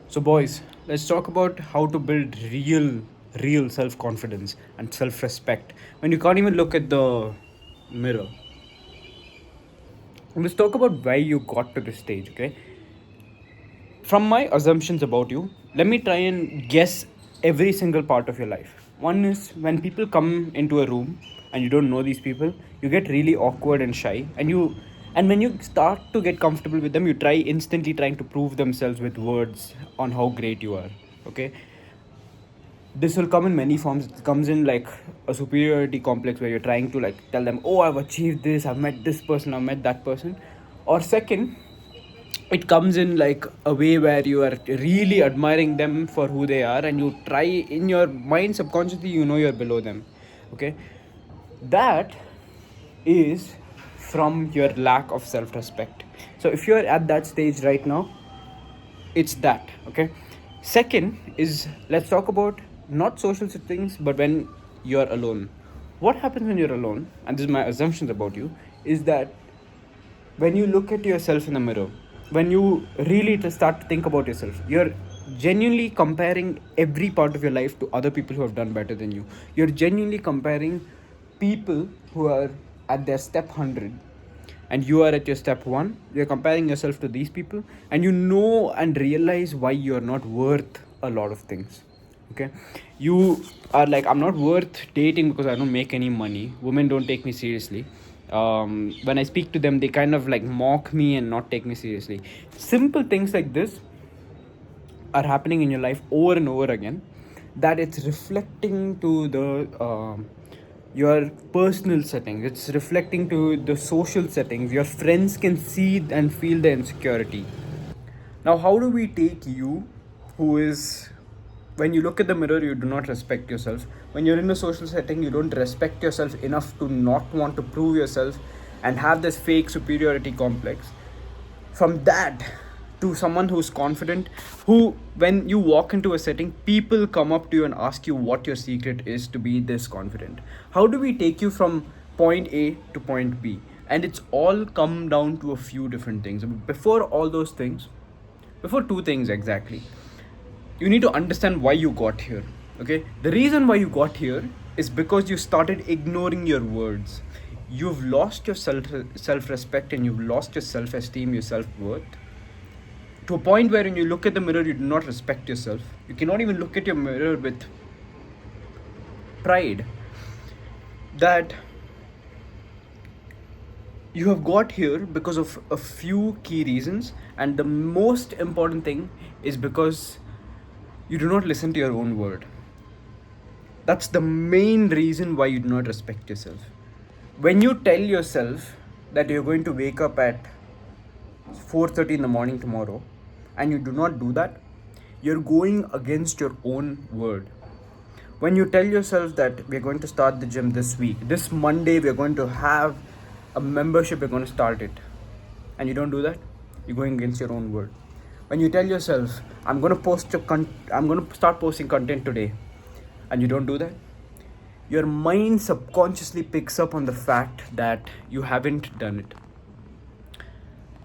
So, boys, let's talk about how to build real self confidence and self respect when you can't even look at the mirror. Let's talk about why you got to this stage, okay? From my assumptions about you, let me try and guess every single part of your life. One is when people come into a room and you don't know these people, you get really awkward and shy, and when you start to get comfortable with them, you try instantly trying to prove themselves with words on how great you are. Okay, this will come in many forms. It comes in like a superiority complex where you're trying to like tell them, oh, I've achieved this, I've met this person, I've met that person. Or second, it comes in like a way where you are really admiring them for who they are, and you try in your mind subconsciously, you know, you're below them. Okay, that is from your lack of self-respect. So if you're at that stage right now, it's that. Okay, second is, let's talk about not social settings but when you're alone. What happens when you're alone, and this is my assumptions about you, is that when you look at yourself in the mirror, when you really start to think about yourself, you're genuinely comparing every part of your life to other people who have done better than you. You're genuinely comparing people who are at their step 100 and you are at your step 1. You're comparing yourself to these people, and you know and realize why you're not worth a lot of things. Okay, you are like, I'm not worth dating because I don't make any money, women don't take me seriously. When I speak to them, they kind of like mock me and not take me seriously. Simple things like this are happening in your life over and over again, that it's reflecting to the your personal settings, it's reflecting to the social settings. Your friends can see and feel the insecurity. Now, how do we take you, who is, when you look at the mirror, you do not respect yourself. When you're in a social setting, you don't respect yourself enough to not want to prove yourself and have this fake superiority complex. From that to someone who's confident, who, when you walk into a setting, people come up to you and ask you what your secret is to be this confident. How do we take you from point A to point B? And it's all come down to a few different things. Before all those things, before two things exactly, you need to understand why you got here. Okay, the reason why you got here is because you started ignoring your words. You've lost your self respect, and you've lost your self esteem, your self worth, to a point where when you look at the mirror, you do not respect yourself. You cannot even look at your mirror with pride. That you have got here because of a few key reasons, and the most important thing is because you do not listen to your own word. That's the main reason why you do not respect yourself. When you tell yourself that you're going to wake up at 4:30 in the morning tomorrow and you do not do that, you're going against your own word. When you tell yourself that we're going to start the gym this week, this Monday we're going to have a membership, we're going to start it, and you don't do that, you're going against your own word. When you tell yourself, I'm going to start posting content today, and you don't do that, your mind subconsciously picks up on the fact that you haven't done it.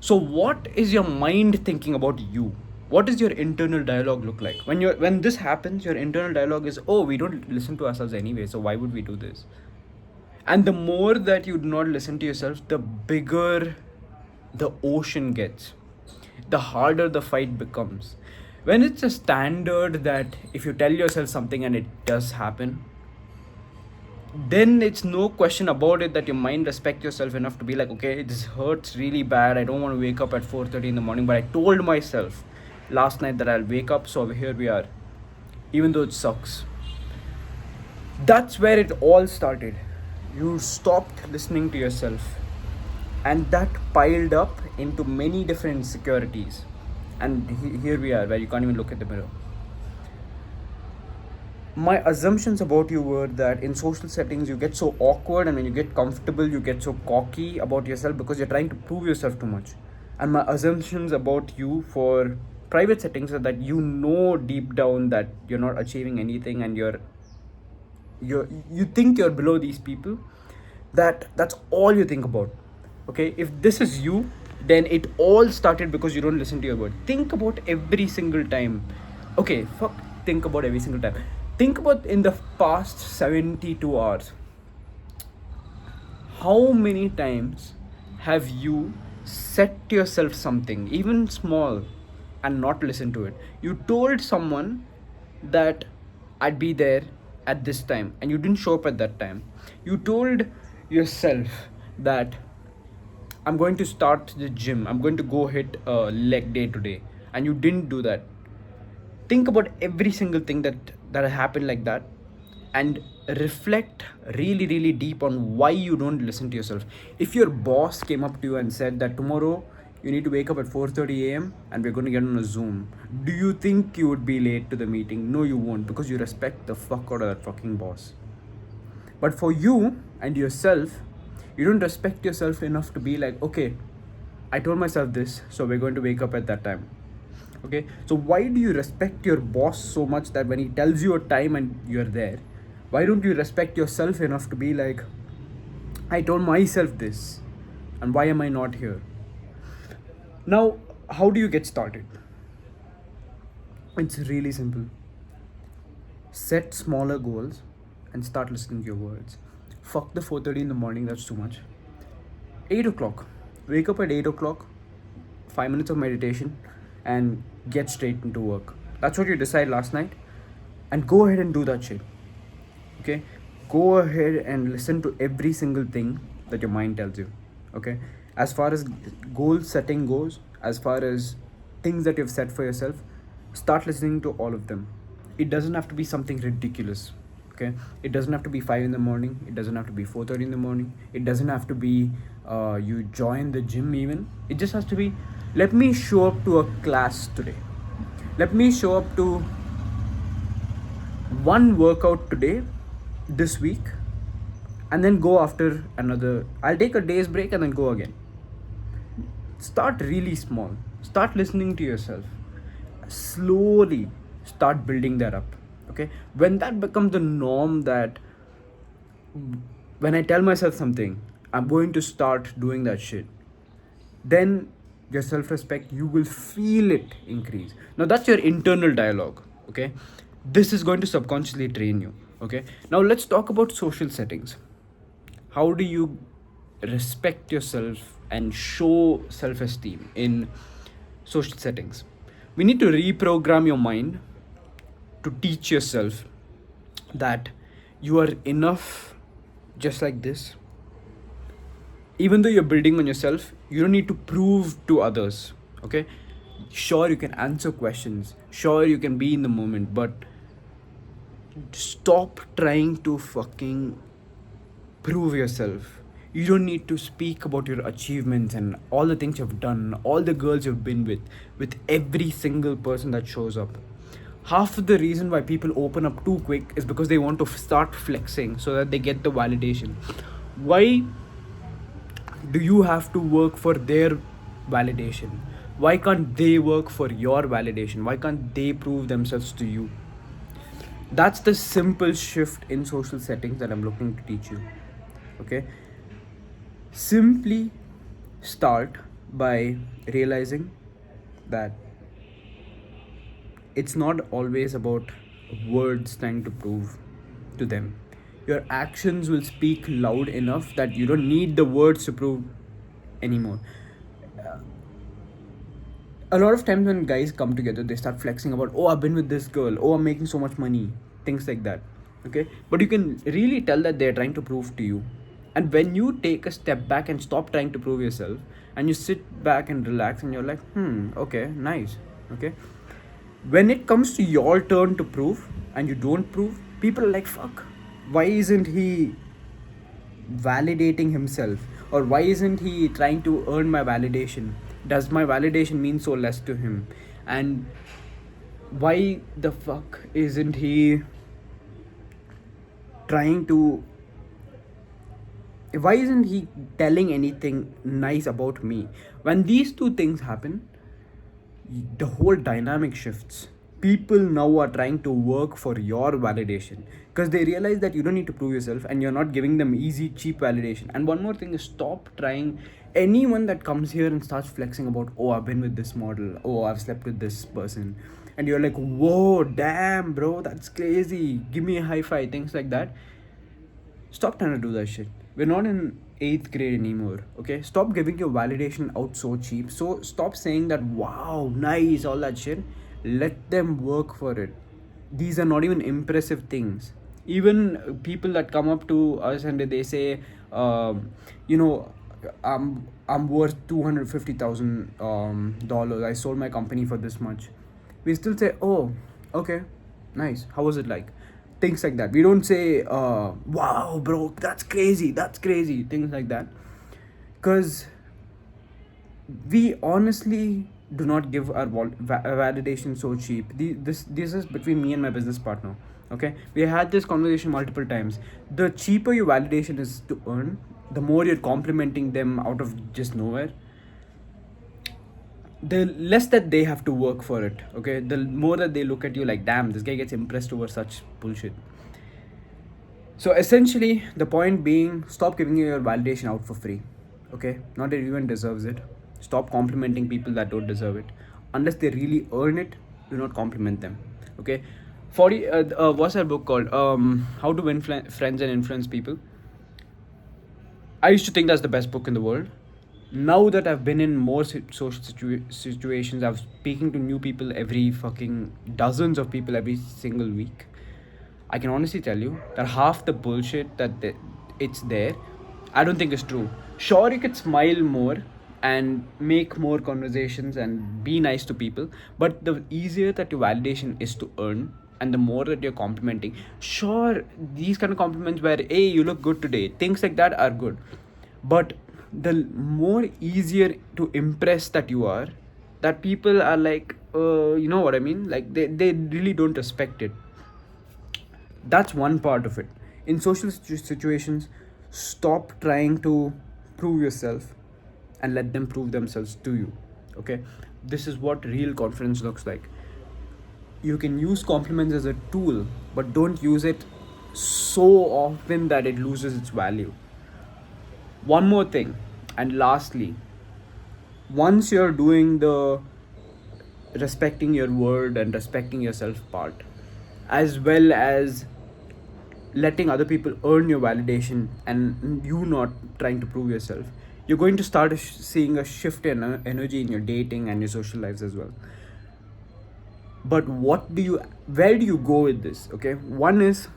So what is your mind thinking about you? What does your internal dialogue look like? When this happens, your internal dialogue is, oh, we don't listen to ourselves anyway, so why would we do this? And the more that you do not listen to yourself, the bigger the ocean gets, the harder the fight becomes. When it's a standard that if you tell yourself something and it does happen, then it's no question about it that your mind respects yourself enough to be like, okay, this hurts really bad, I don't want to wake up at 4:30 in the morning, but I told myself last night that I'll wake up, so here we are, even though it sucks. That's where it all started. You stopped listening to yourself, and that piled up into many different insecurities, and here we are where you can't even look at the mirror. My assumptions about you were that in social settings you get so awkward, and when you get comfortable you get so cocky about yourself because you're trying to prove yourself too much. And my assumptions about you for private settings are that you know deep down that you're not achieving anything, and you think you're below these people. That's all you think about. Okay, if this is you, then it all started because you don't listen to your word. Think about every single time. Okay, fuck, think about every single time. Think about in the past 72 hours, how many times have you set yourself something, even small, and not listen to it? You told someone that I'd be there at this time, and you didn't show up at that time. You told yourself that I'm going to start the gym, I'm going to go hit a leg day today, and you didn't do that. Think about every single thing that happened like that, and reflect really deep on why you don't listen to yourself. If your boss came up to you and said that tomorrow you need to wake up at 4:30 a.m. and we're going to get on a Zoom, do you think you would be late to the meeting? No, you won't, because you respect the fuck out of that fucking boss. But for you and yourself, you don't respect yourself enough to be like, okay, I told myself this, so we're going to wake up at that time. Okay, so why do you respect your boss so much that when he tells you a time and you're there? Why don't you respect yourself enough to be like, I told myself this, and why am I not here? Now, how do you get started? It's really simple. Set smaller goals and start listening to your words. Fuck the 4:30 in the morning, that's too much. 8 o'clock. Wake up at 8 o'clock, 5 minutes of meditation, and get straight into work. That's what you decide last night, and go ahead and do that shit. Okay? Go ahead and listen to every single thing that your mind tells you. Okay? As far as goal setting goes, as far as things that you've set for yourself, start listening to all of them. It doesn't have to be something ridiculous. Okay, it doesn't have to be 5 in the morning, it doesn't have to be 4:30 in the morning, it doesn't have to be you join the gym. Even it just has to be, let me show up to a class today, let me show up to one workout today, this week, and then go after another. I'll take a day's break and then go again. Start really small, start listening to yourself, slowly start building that up. Okay, when that becomes the norm, that when I tell myself something, I'm going to start doing that shit, then your self-respect, you will feel it increase. Now that's your internal dialogue. Okay, this is going to subconsciously train you. Okay, now let's talk about social settings. How do you respect yourself and show self-esteem in social settings? We need to reprogram your mind to teach yourself that you are enough just like this. Even though you're building on yourself, you don't need to prove to others. Okay, sure, you can answer questions, sure, you can be in the moment, but stop trying to fucking prove yourself. You don't need to speak about your achievements and all the things you've done, all the girls you've been with every single person that shows up. Half of the reason why people open up too quick is because they want to start flexing so that they get the validation. Why do you have to work for their validation? Why can't they work for your validation? Why can't they prove themselves to you? That's the simple shift in social settings that I'm looking to teach you. Okay, simply start by realizing that it's not always about words trying to prove to them. Your actions will speak loud enough that you don't need the words to prove anymore. A lot of times when guys come together, they start flexing about, oh, I've been with this girl, oh, I'm making so much money, things like that. Okay, but you can really tell that they're trying to prove to you. And when you take a step back and stop trying to prove yourself, and you sit back and relax, and you're like, okay, nice. Okay, when it comes to your turn to prove and you don't prove, people are like, fuck, why isn't he validating himself, or why isn't he trying to earn my validation? Does my validation mean so less to him? And why the fuck isn't he trying to, why isn't he telling anything nice about me? When these two things happen, the whole dynamic shifts. People now are trying to work for your validation because they realize that you don't need to prove yourself and you're not giving them easy, cheap validation. And one more thing is, stop trying Anyone that comes here and starts flexing about, oh, I've been with this model, oh, I've slept with this person, and you're like, whoa, damn, bro, that's crazy, give me a high five, things like that. Stop trying to do that shit. We're not in eighth grade anymore. Okay, stop giving your validation out so cheap. So stop saying that, wow, nice, all that shit. Let them work for it. These are not even impressive things. Even people that come up to us and they say, you know, I'm worth $250,000. I sold my company for this much. We still say, oh, okay, nice. How was it like? Things like that. We don't say, wow, bro, that's crazy, things like that. Because we honestly do not give our validation so cheap. This is between me and my business partner. Okay, we had this conversation multiple times. The cheaper your validation is to earn, the more you're complimenting them out of just nowhere, the less that they have to work for it. Okay, the more that they look at you like, damn, this guy gets impressed over such bullshit. So essentially, the point being, stop giving your validation out for free. Okay, not everyone deserves it. Stop complimenting people that don't deserve it. Unless they really earn it, do not compliment them. Okay, 40. What's that book called? How to Win Friends and Influence People. I used to think that's the best book in the world. Now that I've been in more social situations, I'm speaking to new people every fucking dozens of people every single week. I can honestly tell you that half the bullshit it's there, I don't think is true. Sure, you could smile more and make more conversations and be nice to people, but the easier that your validation is to earn and the more that you're complimenting, sure, these kind of compliments where, hey, you look good today, things like that are good. But the more easier to impress that you are, that people are like, you know what I mean? Like they really don't respect it. That's one part of it. In social situations, stop trying to prove yourself and let them prove themselves to you. Okay, this is what real confidence looks like. You can use compliments as a tool, but don't use it so often that it loses its value. One more thing, and lastly, once you're doing the respecting your word and respecting yourself part, as well as letting other people earn your validation and you not trying to prove yourself, you're going to start seeing a shift in energy in your dating and your social lives as well. But where do you go with this? Okay, one is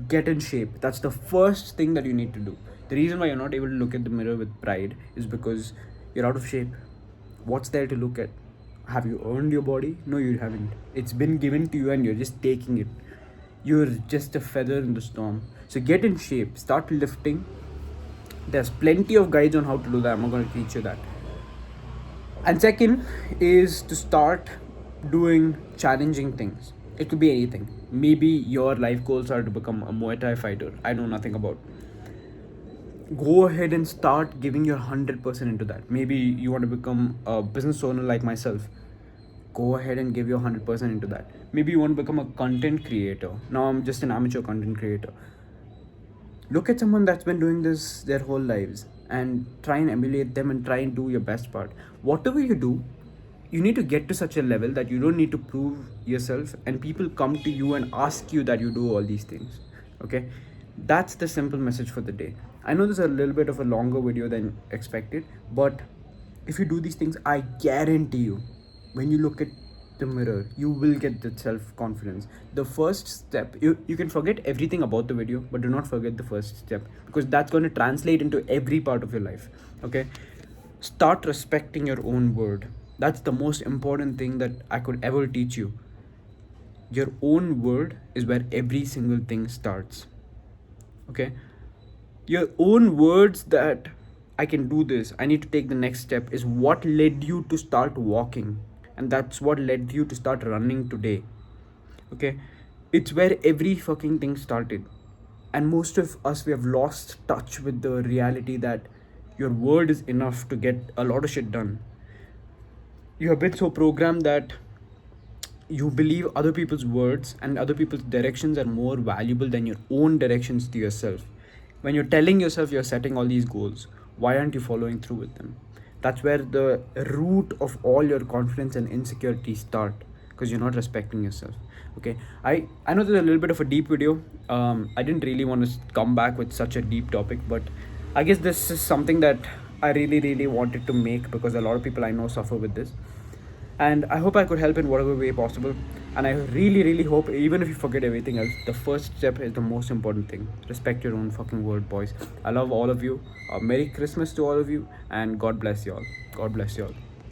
get in shape. That's the first thing that you need to do. The reason why you're not able to look at the mirror with pride is because you're out of shape. What's there to look at? Have you earned your body? No, you haven't. It's been given to you and you're just taking it. You're just a feather in the storm. So get in shape, start lifting. There's plenty of guides on how to do that. I'm not going to teach you that. And second is to start doing challenging things. It could be anything. Maybe your life goals are to become a Muay Thai fighter. I know nothing about. Go ahead and start giving your 100% into that. Maybe you want to become a business owner like myself. Go ahead and give your 100% into that. Maybe you want to become a content creator. Now I'm just an amateur content creator. Look at someone that's been doing this their whole lives and try and emulate them and try and do your best part. Whatever you do, you need to get to such a level that you don't need to prove yourself and people come to you and ask you that you do all these things. Okay, that's the simple message for the day. I know this is a little bit of a longer video than expected, but if you do these things, I guarantee you, when you look at the mirror, you will get the self-confidence. The first step, you can forget everything about the video, but do not forget the first step, because that's going to translate into every part of your life. Okay, start respecting your own word. That's the most important thing that I could ever teach you. Your own word is where every single thing starts. Okay, your own words that I can do this, I need to take the next step, is what led you to start walking, and that's what led you to start running today. Okay, it's where every fucking thing started. And most of us, we have lost touch with the reality that your word is enough to get a lot of shit done. You have been so programmed that you believe other people's words and other people's directions are more valuable than your own directions to yourself. When you're telling yourself you're setting all these goals, why aren't you following through with them? That's where the root of all your confidence and insecurities start, because you're not respecting yourself. Okay, I know there's a little bit of a deep video. I didn't really want to come back with such a deep topic, but I guess this is something that I really wanted to make, because a lot of people I know suffer with this, and I hope I could help in whatever way possible. And I really hope, even if you forget everything else, the first step is the most important thing. Respect your own fucking word, boys. I love all of you. Merry Christmas to all of you, and God bless you all. God bless you all.